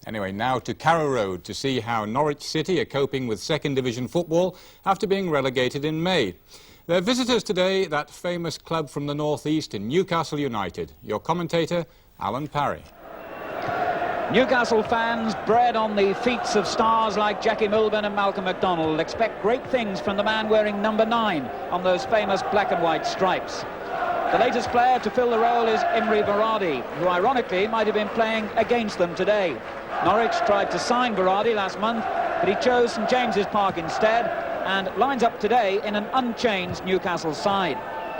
Anyway, now to Carrow Road to see how Norwich City are coping with second division football after being relegated in May. Their visitors today, that famous club from the northeast in Newcastle United. Your commentator, Alan Parry. Newcastle fans, bred on the feats of stars like Jackie Milburn and Malcolm MacDonald, expect great things from the man wearing number 9 on those famous black and white stripes. The latest player to fill the role is Imre Berardi, who ironically might have been playing against them today. Norwich tried to sign Berardi last month, but he chose St James's Park instead and lines up today in an unchanged Newcastle side.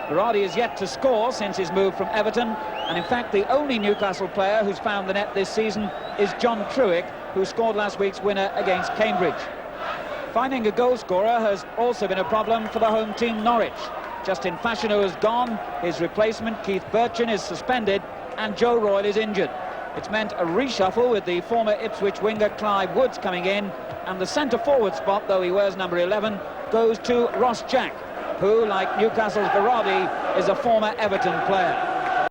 Berardi is yet to score since his move from Everton, and in fact the only Newcastle player who's found the net this season is John Truick, who scored last week's winner against Cambridge. Finding a goal scorer has also been a problem for the home team Norwich. Justin Fashanu has gone, his replacement Keith Birchin is suspended, and Joe Royle is injured. It's meant a reshuffle with the former Ipswich winger Clive Woods coming in, and the centre-forward spot, though he wears number 11, goes to Ross Jack, who, like Newcastle's Berardi, is a former Everton player.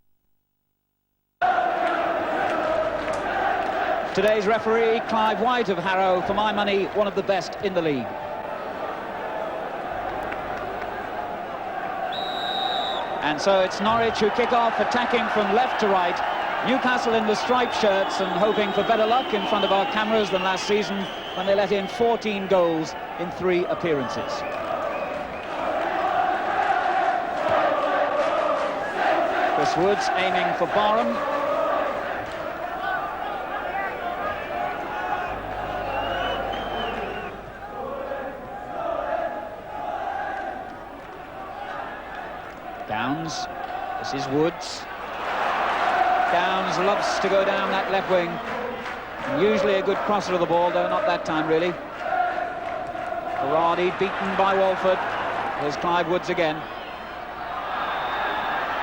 Today's referee, Clive White of Harrow, for my money, one of the best in the league. And so it's Norwich who kick off, attacking from left to right. Newcastle in the striped shirts and hoping for better luck in front of our cameras than last season when they let in 14 goals in 3 appearances. Chris Woods aiming for Barham. Downs, this is Woods. Downs loves to go down that left wing. And usually a good crosser of the ball, though not that time really. Berardi beaten by Walford. Here's Clive Woods again.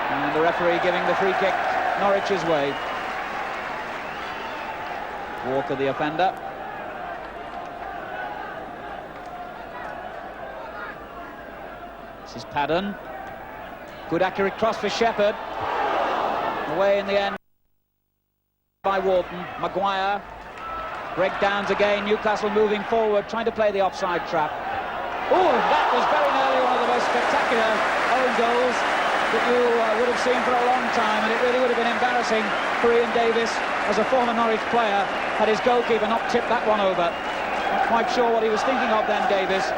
And the referee giving the free kick Norwich's way. Walker the offender. This is Paddon. Good accurate cross for Shepherd. Away in the end by Wharton. Maguire. Greg Downs again. Newcastle moving forward, trying to play the offside trap. Oh, that was very nearly one of the most spectacular own goals that you would have seen for a long time, and it really would have been embarrassing for Ian Davis as a former Norwich player had his goalkeeper not tipped that one over. Not quite sure what he was thinking of then, Davis.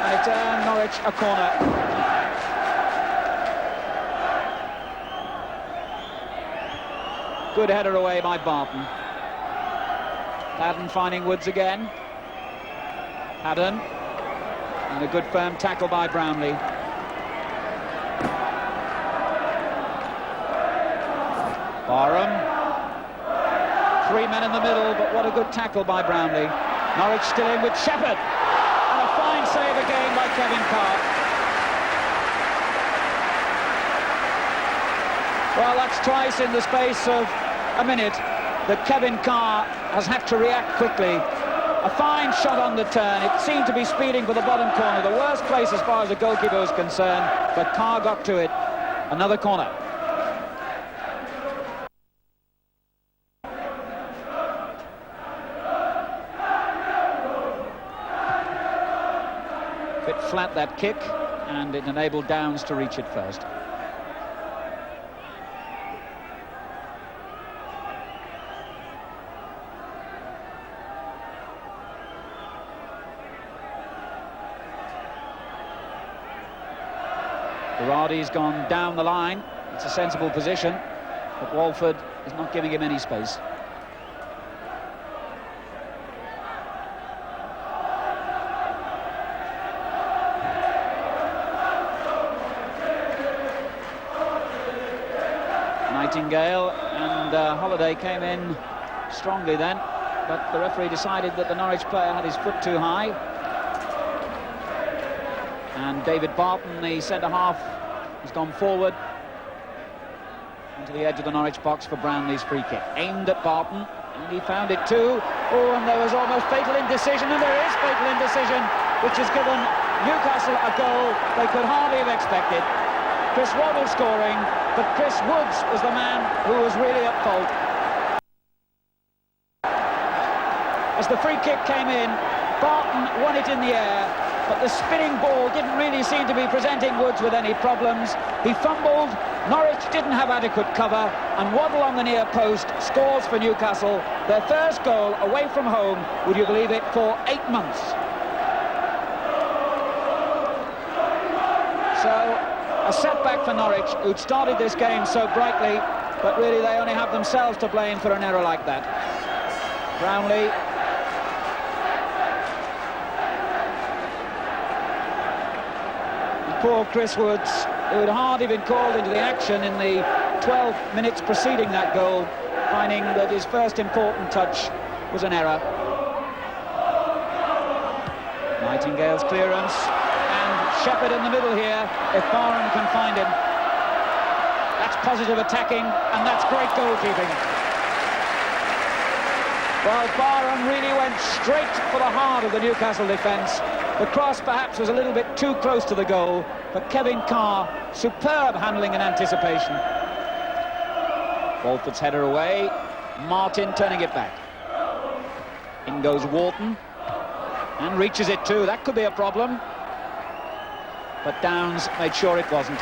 And it's earned Norwich a corner. Good header away by Barton. Paddon finding Woods again. Paddon. And a good firm tackle by Brownlee. Barham. 3 men in the middle, but what a good tackle by Brownlee. Norwich still in with Shepherd. And a fine save again by Kevin Carr. Well, that's twice in the space of a minute that Kevin Carr has had to react quickly. A fine shot on the turn. It seemed to be speeding for the bottom corner, the worst place as far as the goalkeeper was concerned, but Carr got to it. Another corner. Bit flat that kick, and it enabled Downs to reach it first. Berardi's gone down the line. It's a sensible position, but Walford is not giving him any space. Nightingale and Holiday came in strongly then, but the referee decided that the Norwich player had his foot too high. And David Barton, the centre-half, has gone forward into the edge of the Norwich box for Brownlee's free kick. Aimed at Barton, and he found it too. Oh, and there was almost fatal indecision, and there is fatal indecision, which has given Newcastle a goal they could hardly have expected. Chris Waddle scoring, but Chris Woods was the man who was really at fault. as the free kick came in. Barton won it in the air, but the spinning ball didn't really seem to be presenting Woods with any problems. He fumbled, Norwich didn't have adequate cover, and Waddle on the near post scores for Newcastle. Their first goal away from home, would you believe it, for 8 months. So, a setback for Norwich, who'd started this game so brightly, but really they only have themselves to blame for an error like that. Brownlee. And poor Chris Woods, who had hardly been called into the action in the 12 minutes preceding that goal, finding that his first important touch was an error. Nightingale's clearance, and Shepherd in the middle here, if Barham can find him. That's positive attacking, and that's great goalkeeping. Well, Barham really went straight for the heart of the Newcastle defence. The cross perhaps was a little bit too close to the goal, but Kevin Carr, superb handling and anticipation. Walford's header away, Martin turning it back. In goes Wharton, and reaches it too. That could be a problem, but Downs made sure it wasn't.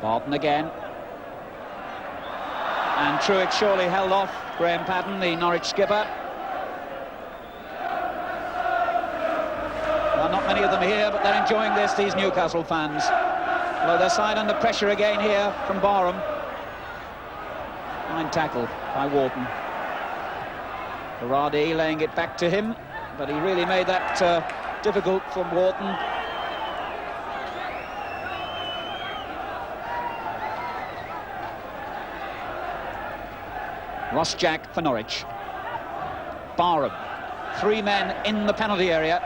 Barton again. And Truex surely held off Graham Patten, the Norwich skipper. Well, not many of them here, but they're enjoying this, these Newcastle fans. Although their side under pressure again here from Barham. Fine tackle by Wharton. Berardi laying it back to him, but he really made that difficult for Wharton. Ross Jack for Norwich. Barham, 3 men in the penalty area.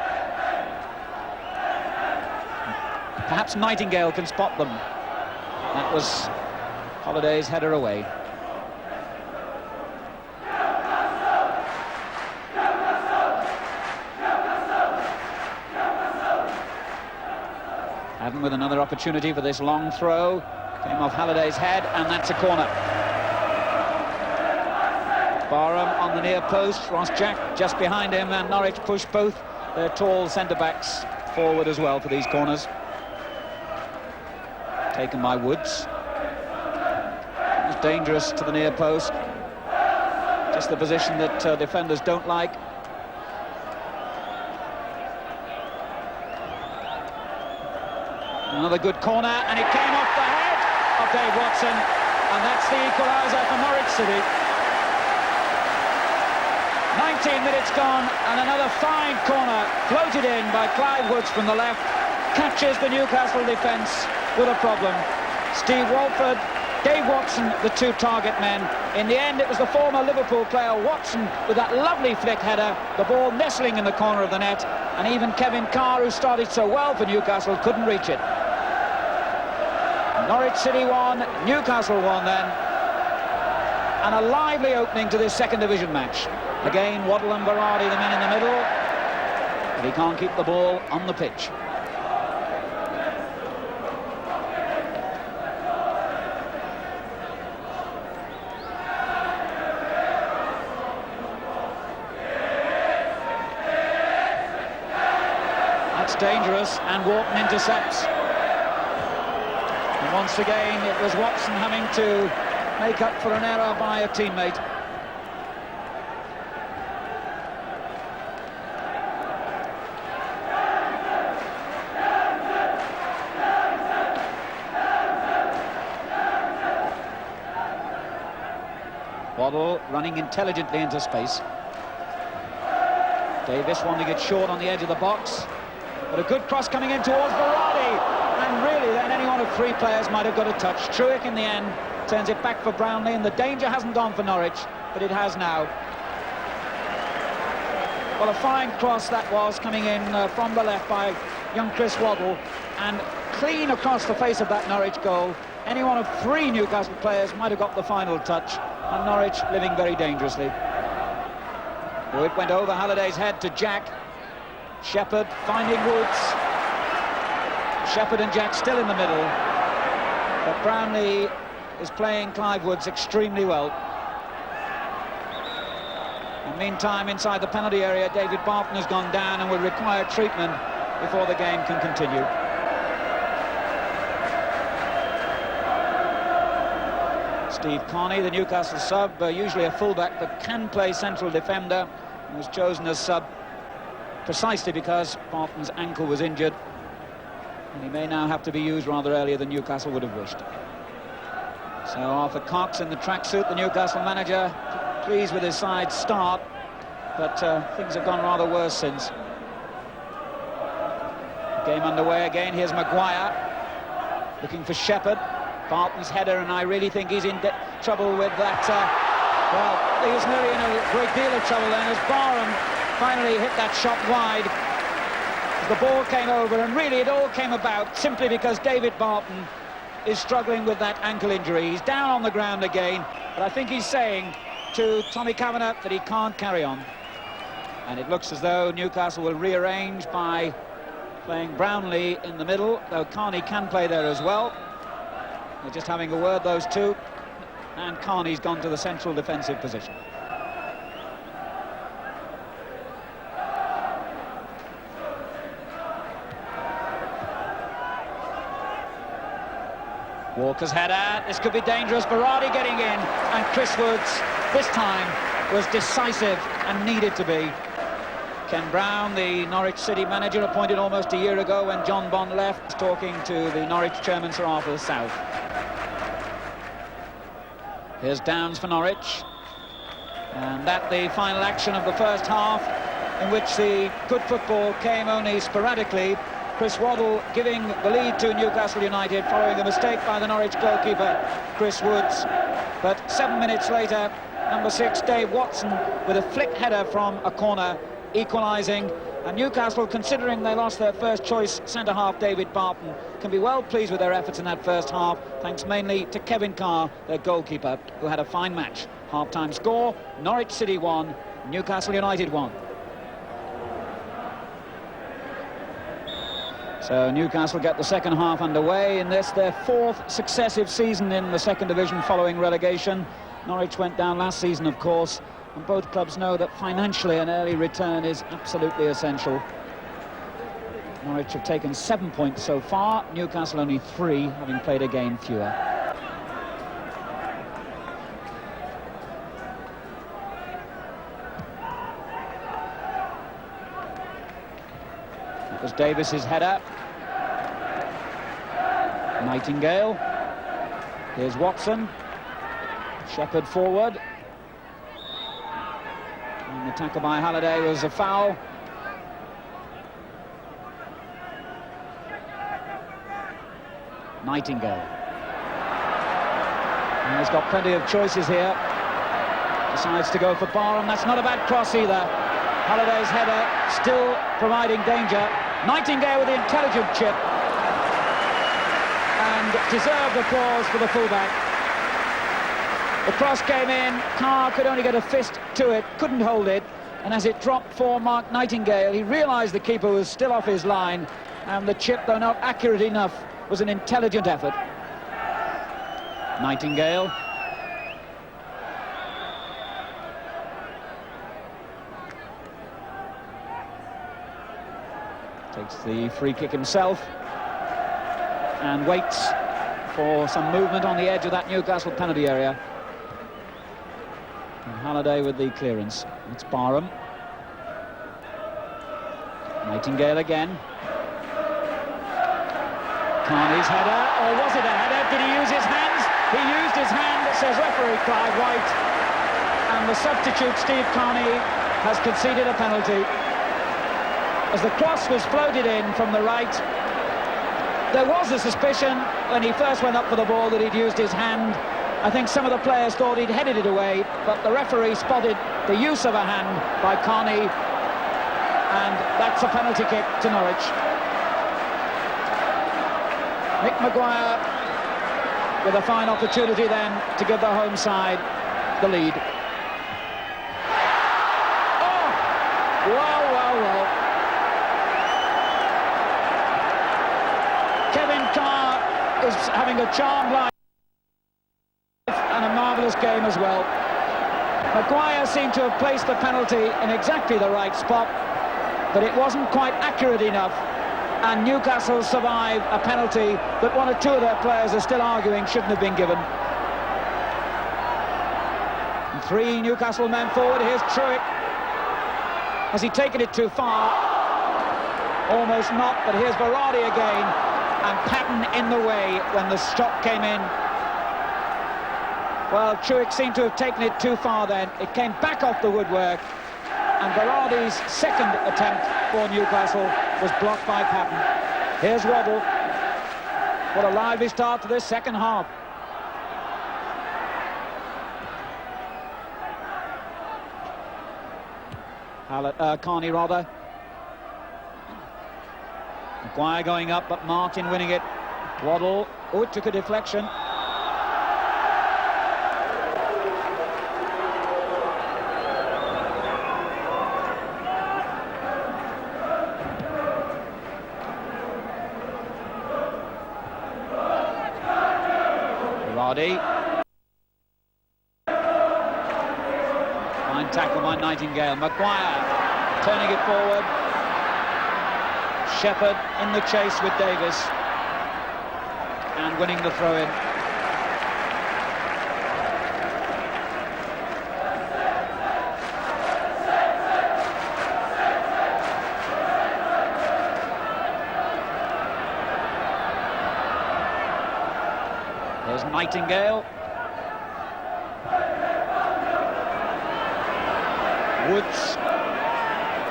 Perhaps Nightingale can spot them. That was Holliday's header away. Haddon with another opportunity for this long throw. Came off Halliday's head, and that's a corner. Barham on the near post, Ross Jack just behind him, and Norwich push both their tall centre-backs forward as well for these corners. Taken by Woods. It's dangerous to the near post. Just the position that defenders don't like. Another good corner, and it came off the head of Dave Watson, and that's the equaliser for Norwich City. 19 minutes gone, and another fine corner floated in by Clive Woods from the left, catches the Newcastle defence with a problem. Steve Walford, Dave Watson, the 2 target men. In the end, it was the former Liverpool player Watson with that lovely flick header, the ball nestling in the corner of the net, and even Kevin Carr, who started so well for Newcastle, couldn't reach it. Norwich City won, Newcastle won then, and a lively opening to this second division match. Again, Waddle and Berardi, the men in the middle, but he can't keep the ball on the pitch. That's dangerous, and Wharton intercepts. And once again, it was Watson having to make up for an error by a teammate. Waddle running intelligently into space. Davis wanting it short on the edge of the box, but a good cross coming in towards Berardi, and really then any one of 3 players might have got a touch. Truex in the end turns it back for Brownlee, and the danger hasn't gone for Norwich, but it has now. Well, a fine cross that was, coming in from the left by young Chris Waddle, and clean across the face of that Norwich goal. Any one of 3 Newcastle players might have got the final touch, and Norwich living very dangerously. Oh, it went over Halliday's head to Jack. Shepherd finding Woods. Shepherd and Jack still in the middle, but Brownlee is playing Clive Woods extremely well. In the meantime, inside the penalty area, David Barton has gone down and will require treatment before the game can continue. Steve Carney, the Newcastle sub, usually a fullback but can play central defender, was chosen as sub precisely because Barton's ankle was injured, and he may now have to be used rather earlier than Newcastle would have wished. So Arthur Cox in the tracksuit, the Newcastle manager, pleased with his side's start, but things have gone rather worse since. Game underway again. Here's Maguire looking for Shepherd. Barton's header, and I really think he's in trouble with that. Well, he was nearly in a great deal of trouble then as Barham finally hit that shot wide. The ball came over, and really it all came about simply because David Barton is struggling with that ankle injury. He's down on the ground again, but I think he's saying to Tommy Kavanagh that he can't carry on. And it looks as though Newcastle will rearrange by playing Brownlee in the middle, though Carney can play there as well. They're just having a word, those two, and Carney's gone to the central defensive position. Walker's header, this could be dangerous. Berardi getting in, and Chris Woods this time was decisive and needed to be. Ken Brown, the Norwich City manager, appointed almost a year ago when John Bond left, talking to the Norwich chairman, Sir Arthur South. Here's Downs for Norwich, and that the final action of the first half, in which the good football came only sporadically. Chris Waddle giving the lead to Newcastle United following a mistake by the Norwich goalkeeper, Chris Woods. But 7 minutes later, number 6, Dave Watson, with a flick header from a corner, equalising. And Newcastle, considering they lost their first choice centre-half David Barton, can be well pleased with their efforts in that first half, thanks mainly to Kevin Carr, their goalkeeper, who had a fine match. Half-time score, Norwich City 1, Newcastle United 1. So Newcastle get the second half underway in this, their 4th successive season in the second division following relegation. Norwich went down last season, of course, and both clubs know that financially an early return is absolutely essential. Norwich have taken 7 points so far, Newcastle only 3, having played a game fewer. That was Davis's header. Nightingale. Here's Watson. Shepherd forward. And the tackle by Halliday was a foul. Nightingale. And he's got plenty of choices here. Decides to go for Barham. That's not a bad cross either. Halliday's header still providing danger. Nightingale with the intelligent chip. And deserved applause for the fullback. The cross came in, Carr could only get a fist to it, couldn't hold it, and as it dropped for Mark Nightingale, he realised the keeper was still off his line, and the chip, though not accurate enough, was an intelligent effort. Nightingale. Takes the free kick himself, and waits for some movement on the edge of that Newcastle penalty area. And Halliday with the clearance. It's Barham. Nightingale again. Carney's header, or was it a header? Did he use his hands? He used his hand, says referee Clive White. And the substitute, Steve Carney, has conceded a penalty. As the cross was floated in from the right, there was a suspicion when he first went up for the ball that he'd used his hand. I think some of the players thought he'd headed it away, but the referee spotted the use of a hand by Carney, and that's a penalty kick to Norwich. Mick Maguire with a fine opportunity then to give the home side the lead. Oh! Well, well, well. Kevin Carr is having a charmed life. this game as well. Maguire seemed to have placed the penalty in exactly the right spot, but it wasn't quite accurate enough, and Newcastle survive a penalty that one or two of their players are still arguing shouldn't have been given. And 3 Newcastle men forward. Here's Truitt. Has he taken it too far? Almost not, but here's Berardi again, and Patton in the way when the shot came in. Well, Truitt seemed to have taken it too far then. It came back off the woodwork, and Berardi's second attempt for Newcastle was blocked by Patton. Here's Waddle. What a lively start to this second half. Carney rather. Maguire going up, but Martin winning it. Waddle. Oh, it took a deflection. Berardi. Fine tackle by Nightingale. Maguire turning it forward. Shepherd in the chase with Davis and winning the throw-in. There's Nightingale. Woods.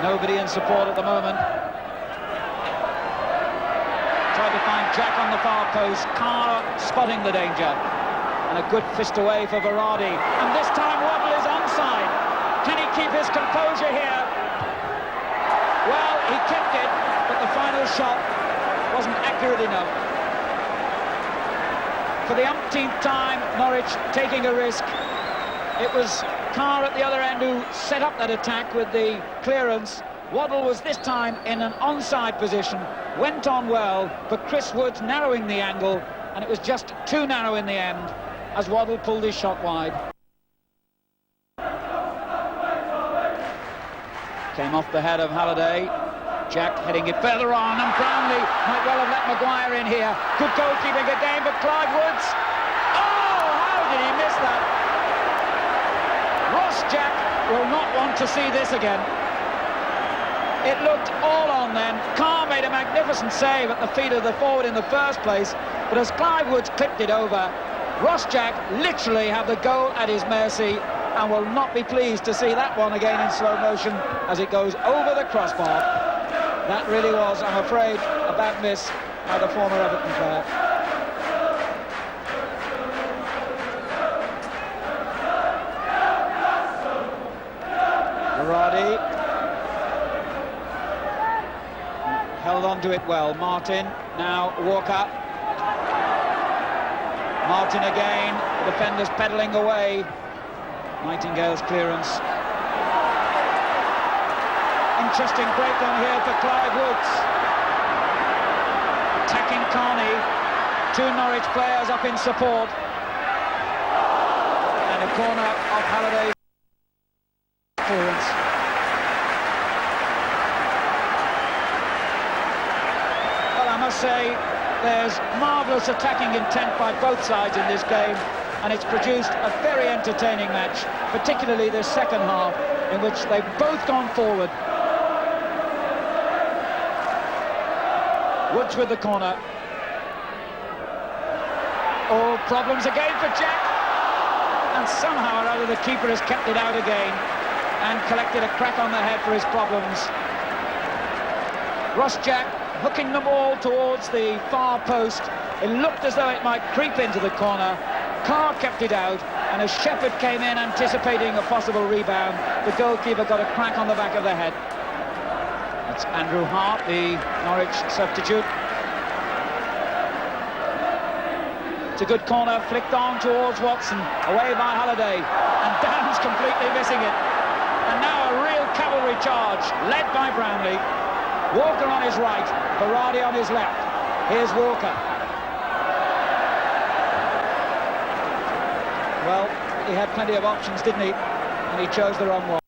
Nobody in support at the moment. Tried to find Jack on the far post. Carr spotting the danger. And a good fist away for Berardi. And this time Waddle is onside. Can he keep his composure here? Well, he kept it, but the final shot wasn't accurate enough. For the umpteenth time, Norwich taking a risk. It was Carr at the other end who set up that attack with the clearance. Waddle was this time in an onside position, went on well, but Chris Woods narrowing the angle, and it was just too narrow in the end as Waddle pulled his shot wide. Came off the head of Halliday. Jack heading it further on, and Brownlee might well have let Maguire in here. Good goalkeeping again, but Clive Woods. Oh, how did he miss that? Ross Jack will not want to see this again. It looked all on then. Carr made a magnificent save at the feet of the forward in the first place, but as Clive Woods clipped it over, Ross Jack literally had the goal at his mercy and will not be pleased to see that one again in slow motion as it goes over the crossbar. That really was, I'm afraid, a bad miss by the former Everton player. Berardi held on to it well. Martin, now Walker. Martin again, the defenders pedalling away. Nightingale's clearance. Interesting breakdown here for Clive Woods. Attacking Carney. 2 Norwich players up in support. And a corner off Halliday's clearance. Well, I must say, there's marvellous attacking intent by both sides in this game, and it's produced a very entertaining match, particularly this second half, in which they've both gone forward. Woods with the corner. Oh, problems again for Jack. And somehow or other the keeper has kept it out again and collected a crack on the head for his problems. Ross Jack hooking the ball towards the far post. It looked as though it might creep into the corner. Carr kept it out, and as Shepherd came in anticipating a possible rebound, the goalkeeper got a crack on the back of the head. That's Andrew Hart, the Norwich substitute. It's a good corner, flicked on towards Watson, away by Halliday, and Downs completely missing it. And now a real cavalry charge, led by Brownlee. Walker on his right, Berardi on his left. Here's Walker. Well, he had plenty of options, didn't he? And he chose the wrong one.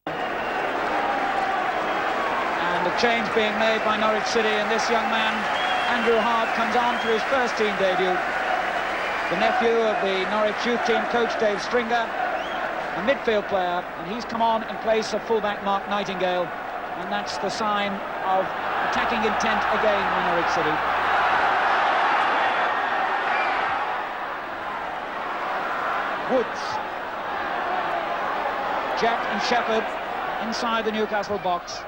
And the change being made by Norwich City, and this young man, Andrew Hart, comes on for his first team debut. The nephew of the Norwich youth team coach Dave Stringer, a midfield player, and he's come on in place of fullback Mark Nightingale, and that's the sign of attacking intent again by Norwich City. Woods, Jack and Shepherd inside the Newcastle box,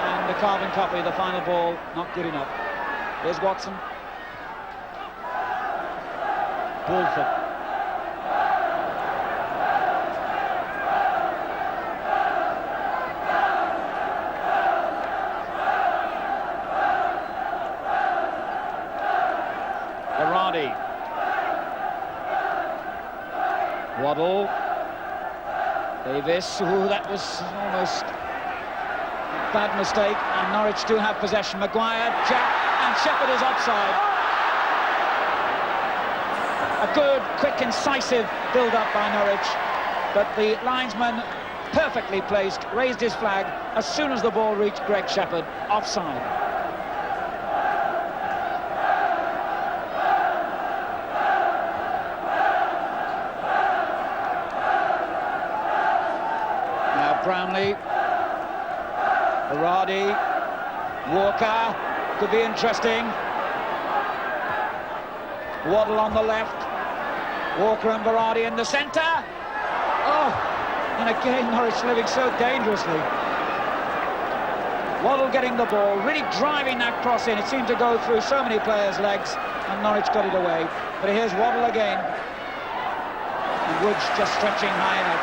and the carbon copy, the final ball, not good enough. Here's Watson. Bulford. Berardi. Waddle. Davis. Ooh, that was almost a bad mistake, and Norwich do have possession. Maguire, Jack, and Shepherd is offside. A good, quick, incisive build-up by Norwich, but the linesman, perfectly placed, raised his flag as soon as the ball reached Greg Shepherd. Offside. Now Brownlee, Berardi, Walker, could be interesting. Waddle on the left. Walker and Berardi in the centre. Oh, and again Norwich living so dangerously. Waddle getting the ball, really driving that cross in. It seemed to go through so many players' legs, and Norwich got it away. But here's Waddle again. And Woods just stretching high enough.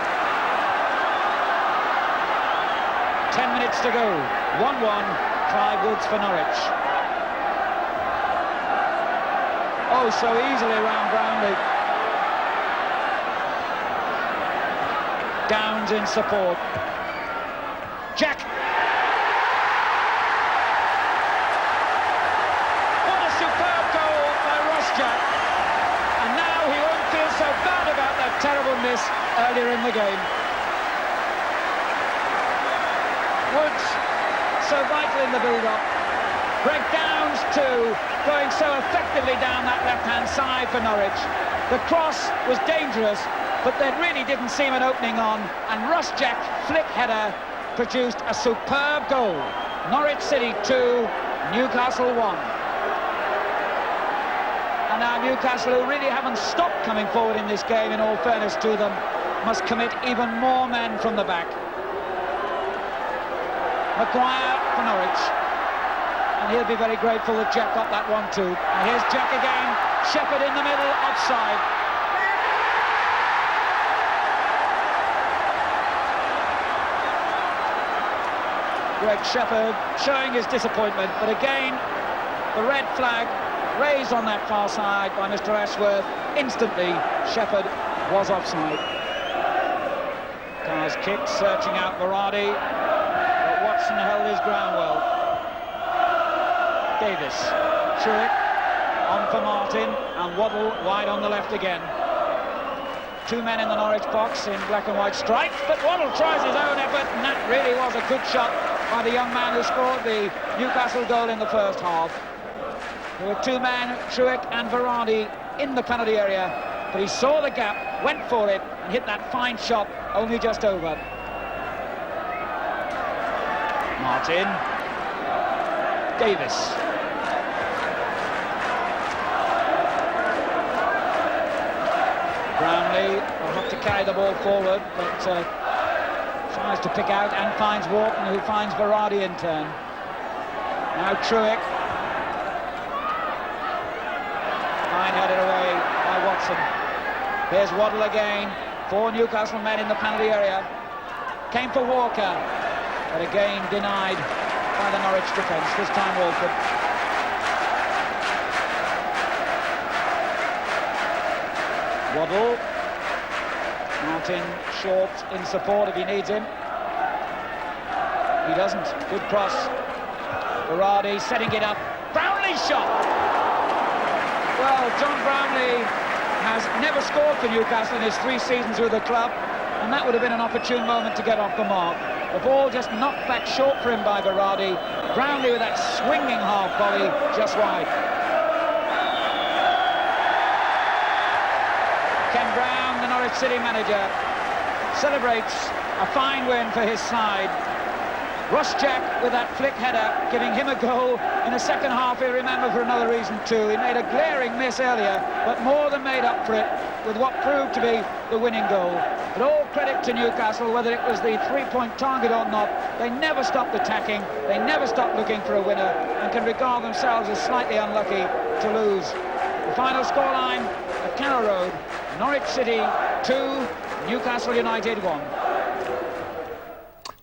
10 minutes to go. 1-1, Clive Woods for Norwich. Oh, so easily around Brownlee. Downs in support. Jack. What a superb goal by Ross Jack. And now he won't feel so bad about that terrible miss earlier in the game. Woods, so vital in the build-up. Greg Downs too, going so effectively down that left-hand side for Norwich. The cross was dangerous, but there really didn't seem an opening on, and Ross Jack, flick header, produced a superb goal. Norwich City 2, Newcastle 1. And now Newcastle, who really haven't stopped coming forward in this game, in all fairness to them, must commit even more men from the back. Maguire for Norwich. And he'll be very grateful that Jack got that one too. And here's Jack again. Shepherd in the middle, offside. Greg Shepherd showing his disappointment, but again, the red flag raised on that far side by Mr. Ashworth. Instantly, Shepherd was offside. Carr's kick, searching out Berardi, but Watson held his ground well. Davis, through it, on for Martin, and Waddle wide on the left again. Two men in the Norwich box in black and white stripes, but Waddle tries his own effort, and that really was a good shot by the young man who scored the Newcastle goal in the first half. There were two men, Truex and Berardi, in the penalty area, but he saw the gap, went for it, and hit that fine shot, only just over. Martin. Davis. Brownlee will have to carry the ball forward, but tries to pick out and finds Wharton, who finds Berardi in turn. Now Truex. Fine headed away by Watson. Here's Waddle again. Four Newcastle men in the penalty area. Came for Walker, but again denied by the Norwich defence, this time Walford. Waddle. Martin short in support if he needs him. He doesn't. Good cross. Berardi setting it up. Brownlee shot! Well, John Brownlee has never scored for Newcastle in his 3 seasons with the club, and that would have been an opportune moment to get off the mark. The ball just knocked back short for him by Berardi. Brownlee with that swinging half volley just wide. Ken Brown, the Norwich City manager, celebrates a fine win for his side. Ross Jack with that flick header, giving him a goal. In the second half, he'll remember for another reason too. He made a glaring miss earlier, but more than made up for it with what proved to be the winning goal. But all credit to Newcastle, whether it was the 3-point target or not. They never stopped attacking, they never stopped looking for a winner, and can regard themselves as slightly unlucky to lose. The final scoreline at Carrow Road, Norwich City 2, Newcastle United 1.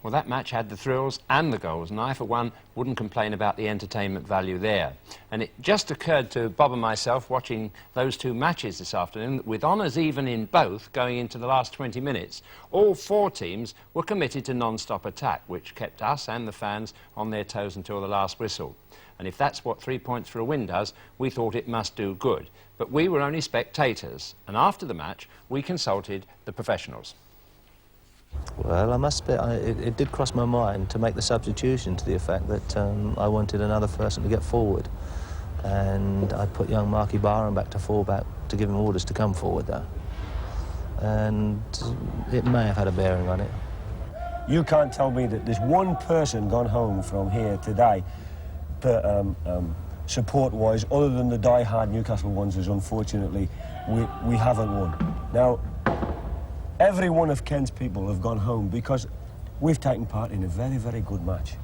Well, that match had the thrills and the goals, and I, for one, wouldn't complain about the entertainment value there. And it just occurred to Bob and myself, watching those 2 matches this afternoon, that with honours even in both going into the last 20 minutes, all 4 teams were committed to non-stop attack, which kept us and the fans on their toes until the last whistle. And if that's what 3 points for a win does, we thought it must do good. But we were only spectators, and after the match, we consulted the professionals. Well, I must admit, it did cross my mind to make the substitution to the effect that I wanted another person to get forward. And I put young Marky Barham back to full-back to give him orders to come forward there. And it may have had a bearing on it. You can't tell me that there's one person gone home from here today, but support-wise, other than the die-hard Newcastle ones, is unfortunately we haven't won. Now, every one of Ken's people have gone home because we've taken part in a very, very good match.